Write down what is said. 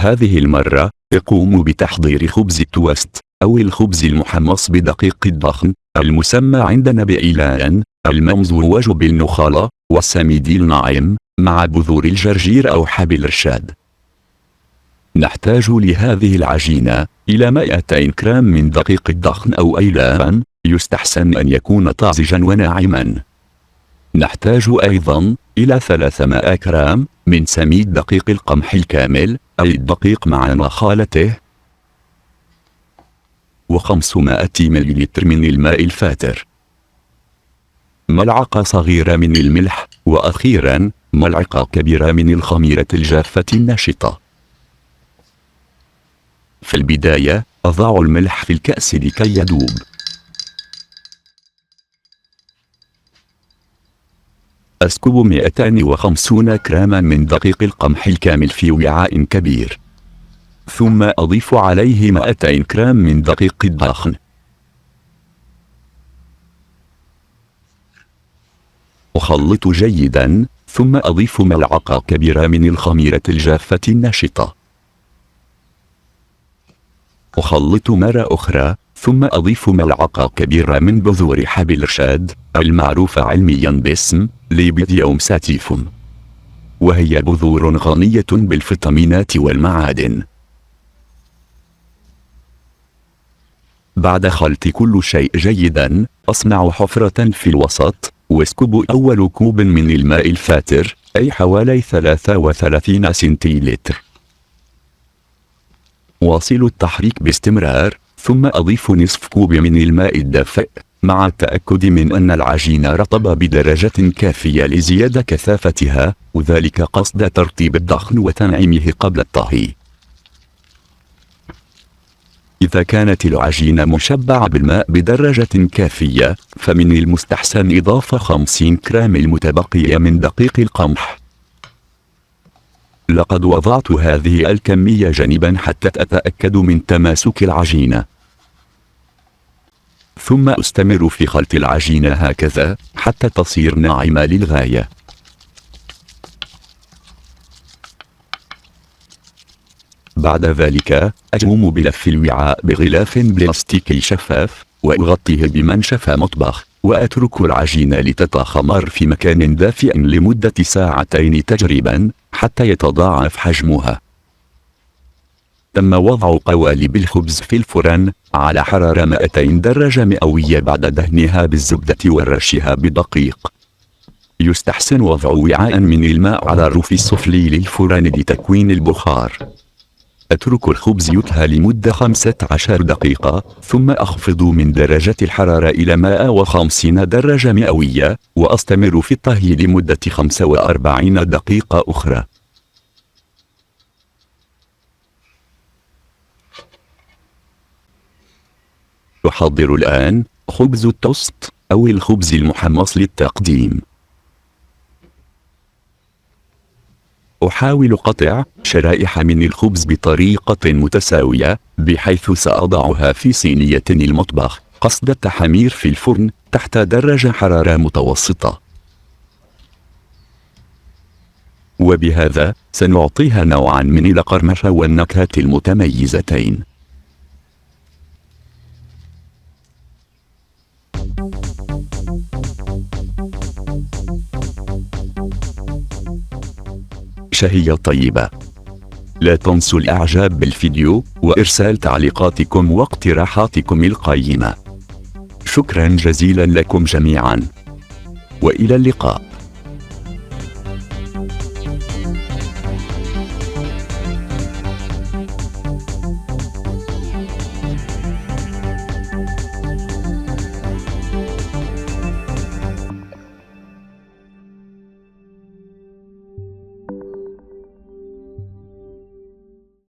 هذه المرة اقوم بتحضير خبز التوست أو الخبز المحمص بدقيق الضخم المسمى عندنا بإيلان، الممزوج بالنخالة والسميد الناعم مع بذور الجرجير أو حبل الرشاد. نحتاج لهذه العجينة إلى 200 جرام من دقيق الضخم أو إيلان، يستحسن أن يكون طازجا وناعما. نحتاج أيضا إلى 300 جرام من سميد دقيق القمح الكامل أي الدقيق مع نخالته، و500 مليلتر من الماء الفاتر، ملعقة صغيرة من الملح، وأخيرا ملعقة كبيرة من الخميرة الجافة الناشطة. في البداية أضع الملح في الكأس لكي يذوب. أسكب 250 جراما من دقيق القمح الكامل في وعاء كبير، ثم أضيف عليه 200 جرام من دقيق الضخم. أخلط جيدا، ثم أضيف ملعقة كبيرة من الخميرة الجافة الناشطة. أخلط مرة أخرى، ثم أضيف ملعقة كبيرة من بذور حبل الرشاد المعروفة علميا باسم ليبيديوم ساتيفوم، وهي بذور غنية بالفيتامينات والمعادن. بعد خلط كل شيء جيدا، أصنع حفرة في الوسط، واسكب أول كوب من الماء الفاتر أي حوالي 33 سنتيلتر. واصل التحريك باستمرار، ثم أضيف نصف كوب من الماء الدافئ مع التأكد من أن العجينة رطبة بدرجة كافية لزيادة كثافتها، وذلك قصد ترطيب الضخم وتنعيمه قبل الطهي. إذا كانت العجينة مشبعة بالماء بدرجة كافية، فمن المستحسن إضافة 50 جرام المتبقية من دقيق القمح. لقد وضعت هذه الكمية جانبا حتى أتأكد من تماسك العجينة، ثم أستمر في خلط العجينة هكذا حتى تصير ناعمة للغاية. بعد ذلك أقوم بلف الوعاء بغلاف بلاستيكي شفاف، وأغطيه بمنشف مطبخ، وأترك العجينة لتتخمر في مكان دافئ لمدة 2 ساعات تقريبا حتى يتضاعف حجمها. تم وضع قوالب الخبز في الفرن على حرارة 200 درجة مئوية بعد دهنها بالزبدة ورشها بدقيق. يستحسن وضع وعاء من الماء على الرف السفلي للفرن لتكوين البخار. أترك الخبز يطهى لمدة 15 دقيقة، ثم أخفض من درجة الحرارة إلى 150 درجة مئوية، وأستمر في الطهي لمدة 45 دقيقة أخرى. أحضر الآن خبز التوست أو الخبز المحمص للتقديم. أحاول قطع شرائح من الخبز بطريقة متساوية، بحيث سأضعها في صينية المطبخ قصد التحمير في الفرن تحت درجة حرارة متوسطة، وبهذا سنعطيها نوعا من القرمشة والنكهات المتميزتين. شهية طيبة. لا تنسوا الإعجاب بالفيديو وإرسال تعليقاتكم واقتراحاتكم القيمة. شكرا جزيلا لكم جميعا، وإلى اللقاء.